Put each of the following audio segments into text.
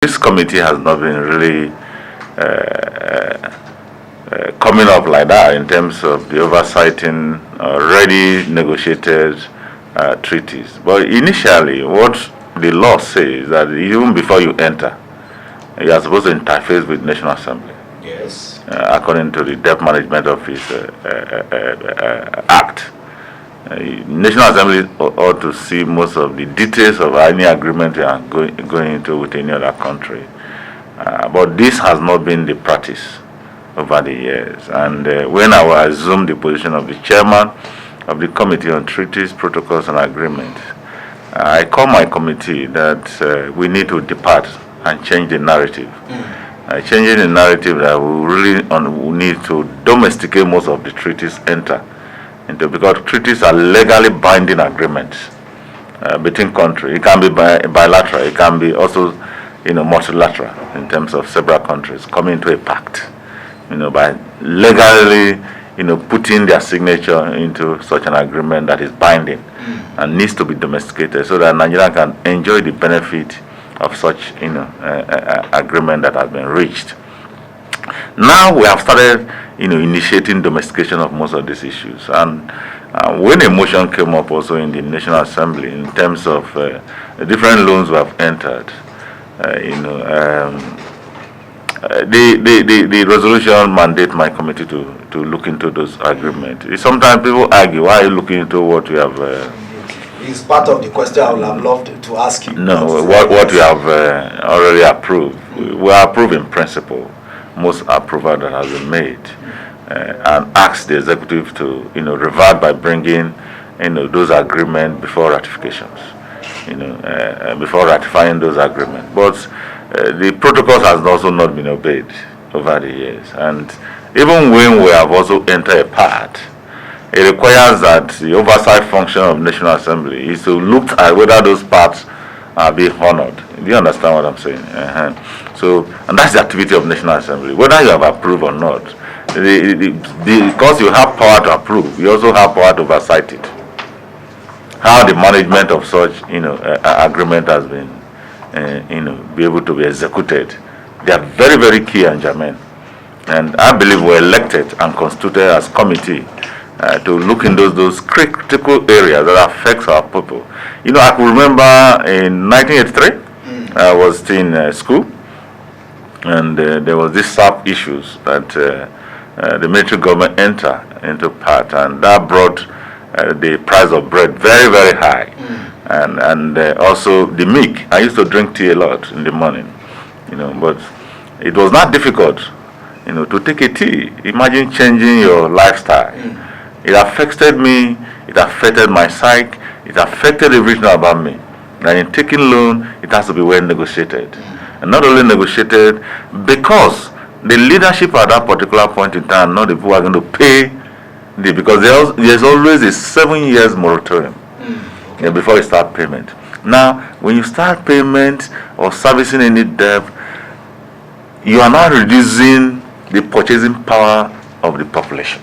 This committee has not been really coming up like that in terms of the oversighting already negotiated treaties. But initially, what the law says is that even before you enter, you are supposed to interface with National Assembly. Yes. According to the Debt Management Office Act. National Assembly ought to see most of the details of any agreement you are going into with any other country. But this has not been the practice over the years. And when I assumed the position of the chairman of the Committee on Treaties, Protocols and Agreements, I called my committee that we need to depart and change the narrative. Changing the narrative that we really need to domesticate most of the treaties enter into, because treaties are legally binding agreements between countries. It can be bilateral, it can be also multilateral in terms of several countries coming into a pact, by legally putting their signature into such an agreement that is binding and needs to be domesticated so that Nigeria can enjoy the benefit of such agreement that has been reached. Now we have started initiating domestication of most of these issues, and when a motion came up also in the National Assembly in terms of the different loans we have entered, the resolution mandate my committee to look into those agreements. Sometimes people argue, why are you looking into what we have it's part of the question I would have loved to ask you. No, what we have already approved. We are approving principle, most approval that has been made, and ask the executive to revert by bringing those agreements before ratifications, before ratifying those agreements. But the protocols has also not been obeyed over the years, and even when we have also entered a part, it requires that the oversight function of National Assembly is to look at whether those parts are being honored. Do you understand what I'm saying? So, and that's the activity of National Assembly, whether you have approved or not. Because you have power to approve, you also have power to oversight it. How the management of such, agreement has been, be able to be executed. They are very, very key and germane. And I believe we're elected and constituted as committee to look in those critical areas that affects our people. I can remember in 1983, I was still in school, and there was this SAP issues that the military government entered into part, and that brought the price of bread very, very high, and also the milk. I used to drink tea a lot in the morning, but it was not difficult, to take a tea. Imagine changing your lifestyle. It affected me, it affected my psyche, it affected everything about me. And in taking loan, it has to be well negotiated. And not only negotiated, because the leadership at that particular point in time, not the people who are going to pay, because there's always a 7 years moratorium before you start payment. Now, when you start payment or servicing any debt, you are now reducing the purchasing power of the population.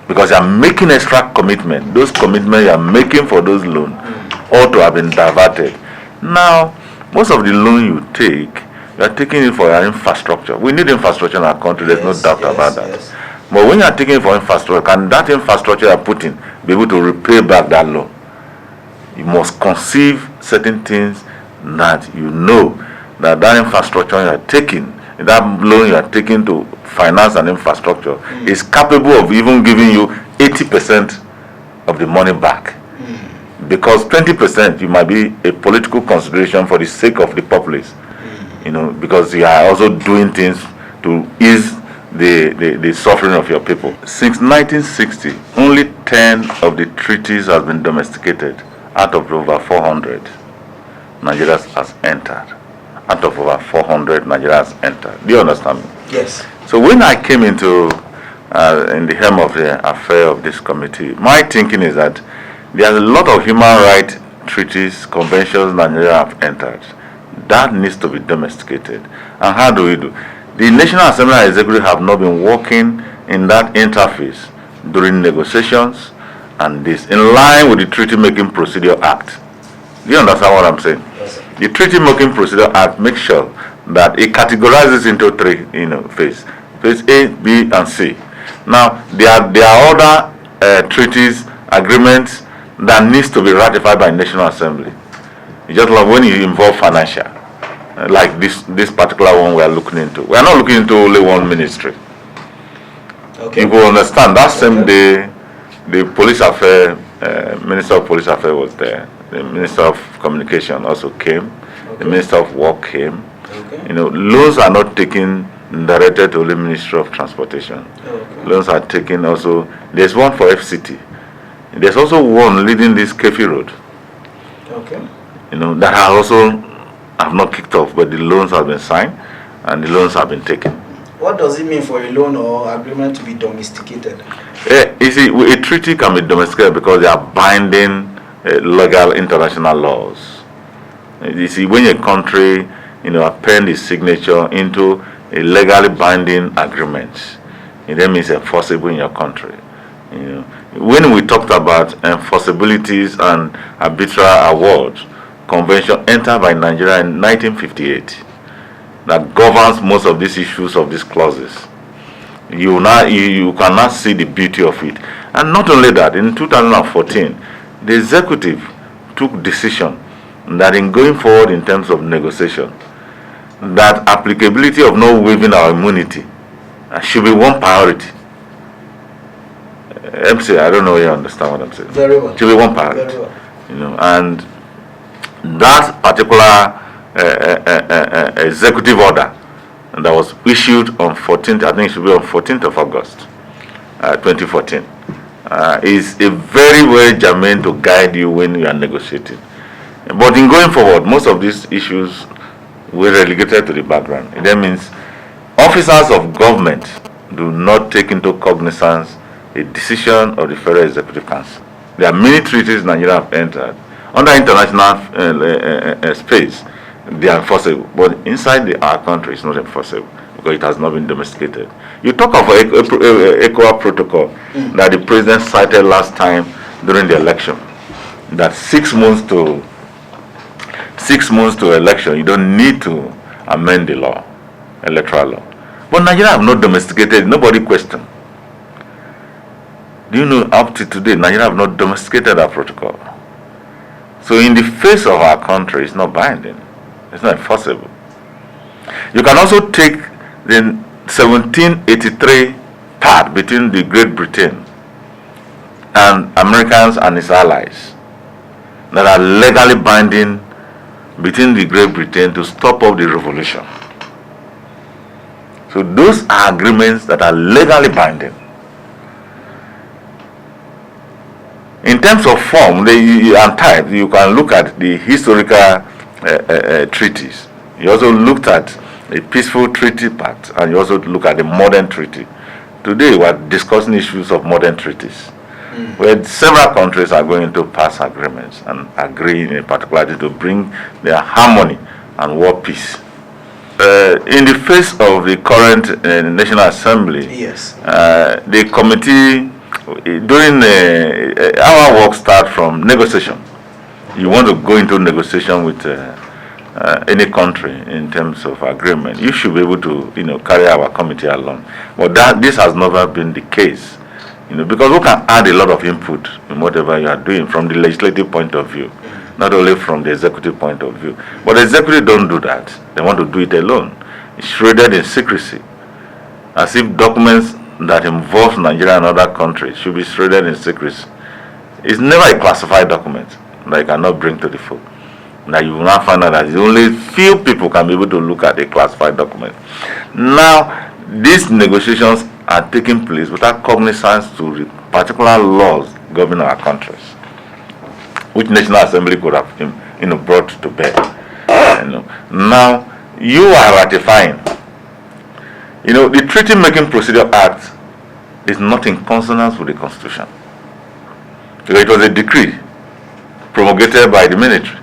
Because you are making extra commitment. Those commitments you are making for those loans ought to have been diverted. Now, most of the loan you take, you are taking it for your infrastructure. We need infrastructure in our country, there's no doubt about that. Yes. But when you are taking it for infrastructure, can that infrastructure you are putting be able to repay back that loan? You must conceive certain things that that infrastructure you are taking, that loan you are taking to finance and infrastructure is capable of even giving you 80% of the money back. Because 20% you might be a political consideration for the sake of the populace. Because you are also doing things to ease the suffering of your people. Since 1960, only 10 of the treaties have been domesticated out of over 400 Nigeria has entered. Out of over 400 Nigeria has entered. Do you understand me? Yes. So when I came into in the helm of the affair of this committee, my thinking is that there are a lot of human rights treaties, conventions Nigeria have entered. That needs to be domesticated. And how do we do? The National Assembly and Executive have not been working in that interface during negotiations and this, in line with the Treaty Making Procedure Act. Do you understand what I'm saying? Yes, sir. The Treaty Making Procedure Act makes sure that it categorizes into three, phases. Phase A, B, and C. Now, there are other treaties, agreements that needs to be ratified by National Assembly. It's just like when you involve financial, like this particular one we are looking into. We are not looking into only one ministry. Okay. You will understand that same day, the police affair, Minister of Police Affairs was there. The Minister of Communication also came. Okay. The Minister of Work came. Okay. Loans are not taken directed to the Ministry of Transportation. Okay. Loans are taken also. There's one for FCT. There's also one leading this Kefi Road. Okay. That have not kicked off, but the loans have been signed and the loans have been taken. What does it mean for a loan or agreement to be domesticated? You see, a treaty can be domesticated because they are binding legal international laws. You see, when a country, append its signature into a legally binding agreement, it then means enforceable in your country. When we talked about enforceabilities and arbitral awards, convention entered by Nigeria in 1958 that governs most of these issues of these clauses. You cannot see the beauty of it. And not only that, in 2014, the executive took decision that in going forward in terms of negotiation, that applicability of not waiving our immunity should be one priority. MC, I don't know if you understand what I'm saying. Very well. Should be one priority. Very well. And that particular executive order that was issued on 14th, I think it should be on 14th of August, 2014, is a very, very germane to guide you when you are negotiating. But in going forward, most of these issues were relegated to the background. That means officers of government do not take into cognizance a decision of the Federal Executive Council. There are many treaties Nigeria have entered under international space. They are enforceable, but inside our country it's not enforceable because it has not been domesticated. You talk of ECOWAS protocol that the president cited last time during the election, that 6 months to election, you don't need to amend the law, electoral law. But Nigeria have not domesticated. Nobody questioned. Do you know up to today Nigeria have not domesticated that protocol? So in the face of our country, it's not binding. It's not enforceable. You can also take the 1783 part between the Great Britain and Americans and its allies that are legally binding between the Great Britain to stop up the revolution. So those are agreements that are legally binding. In terms of form and type, you can look at the historical treaties. You also looked at a peaceful treaty part, and you also look at the modern treaty. Today we are discussing issues of modern treaties, where several countries are going to pass agreements and agree in a particular to bring their harmony and world peace. In the face of the current National Assembly, yes, the committee, during our work start from negotiation. You want to go into negotiation with any country in terms of agreement, you should be able to carry our committee along. But this has never been the case, because we can add a lot of input in whatever you are doing from the legislative point of view, not only from the executive point of view. But the executive don't do that. They want to do it alone. It's shrouded in secrecy, as if documents that involve Nigeria and other countries should be shrouded in secrecy. It's never a classified document that you cannot bring to the fore. Now you will not find out that only few people can be able to look at a classified document. Now, these negotiations are taking place without cognizance to the particular laws governing our countries, which National Assembly could have brought to bear. Now you are ratifying. The Treaty Making Procedure Act is not in consonance with the Constitution, because it was a decree promulgated by the military,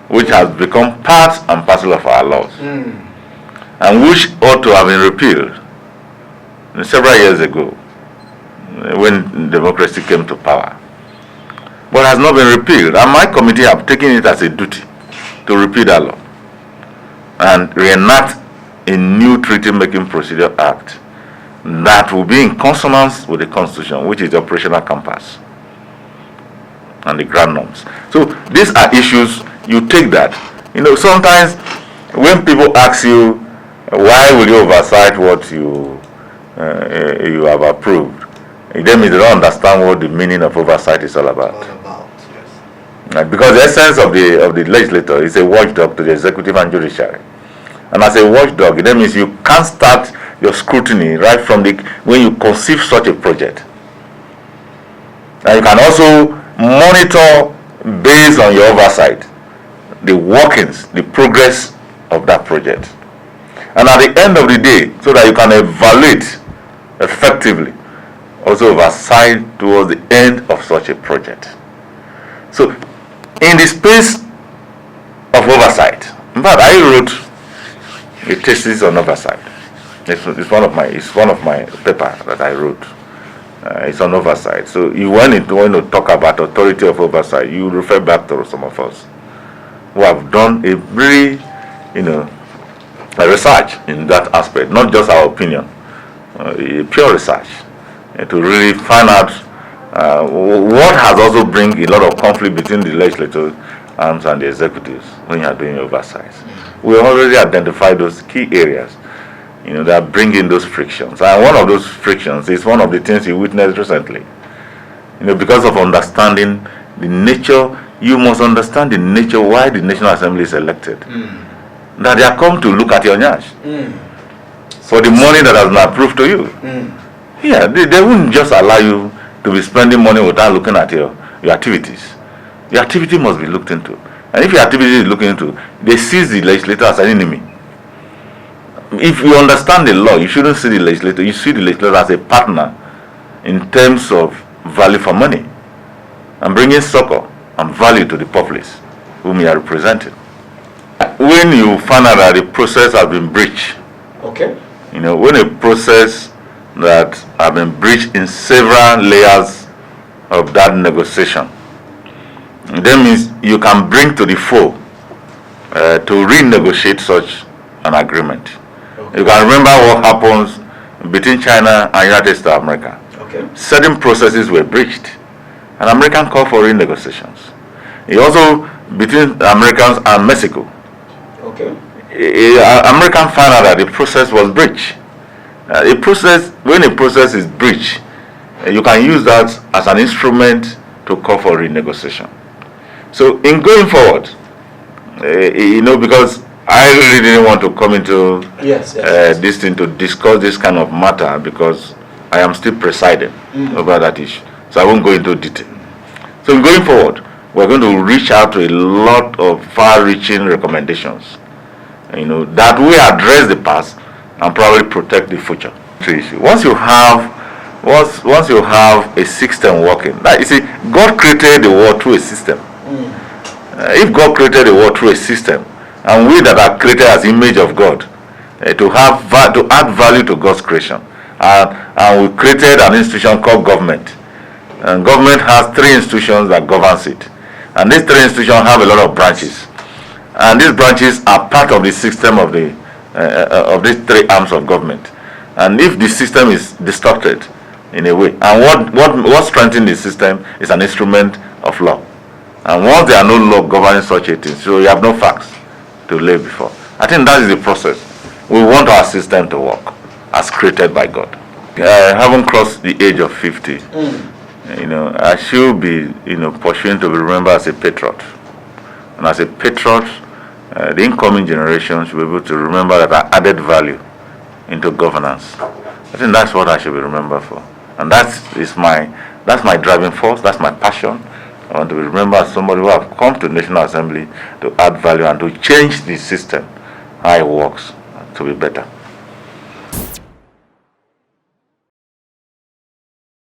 which has become part and parcel of our laws, and which ought to have been repealed several years ago when democracy came to power, but has not been repealed. And my committee have taken it as a duty to repeal that law and reenact a new treaty-making procedure act that will be in consonance with the Constitution, which is the operational compass and the grand norms. So these are issues, you take that. Sometimes when people ask you, why will you oversight what you have approved, that means they don't understand what the meaning of oversight is all about. Yes. Because the essence of the legislator is a watchdog to the executive and judiciary. And as a watchdog, that means you can't start your scrutiny right from when you conceive such a project. And you can also monitor based on your oversight the workings, the progress of that project. And at the end of the day, so that you can evaluate effectively, also oversight towards the end of such a project. So in the space of oversight, in fact, I wrote a thesis on oversight. It's one of my paper that I wrote. It's on oversight. So you want to talk about authority of oversight, you refer back to some of us who have done a very, a research in that aspect, not just our opinion, a pure research, to really find out what has also bring a lot of conflict between the legislators and the executives when you are doing oversight. We have already identified those key areas, that bring in those frictions. And one of those frictions is one of the things you witnessed recently. Because of understanding the nature, you must understand the nature why the National Assembly is elected. That they are come to look at your nyash for the money that has been approved to you. Yeah, they wouldn't just allow you to be spending money without looking at your activities. Your activity must be looked into. And if your activity is looked into, they see the legislator as an enemy. If you understand the law, you shouldn't see the legislator. You see the legislator as a partner in terms of value for money and bringing succor and value to the populace whom you are representing. When you find out that the process has been breached, okay, when a process that has been breached in several layers of that negotiation, that means you can bring to the fore to renegotiate such an agreement. Okay. You can remember what happens between China and United States of America. Okay. Certain processes were breached, and American called for renegotiations. It also between Americans and Mexico. Okay. American found out that the process was breached. When a process is breached, you can use that as an instrument to call for renegotiation. So in going forward, because I really didn't want to come into this thing to discuss this kind of matter, because I am still presiding over that issue. So I won't go into detail. So in going forward, we're going to reach out to a lot of far-reaching recommendations, that will address the past and probably protect the future. Once you have a system working, you see, God created the world through a system. If God created the world through a system, and we that are created as image of God, to add value to God's creation, and we created an institution called government, and government has 3 institutions that governs it, and these 3 institutions have a lot of branches, and these branches are part of the system of these 3 arms of government. And if the system is distorted in a way, and what strengthens the system is an instrument of law. And once there are no law governing such a thing, so you have no facts to lay before. I think that is the process. We want our system to work as created by God. I haven't crossed the age of 50. I should be, pursuing to be remembered as a patriot. And as a patriot, the incoming generation should be able to remember that I added value into governance. I think that's what I should be remembered for. And that's my driving force, that's my passion. I want to be remembered as somebody who have come to the National Assembly to add value and to change the system, how it works, to be better.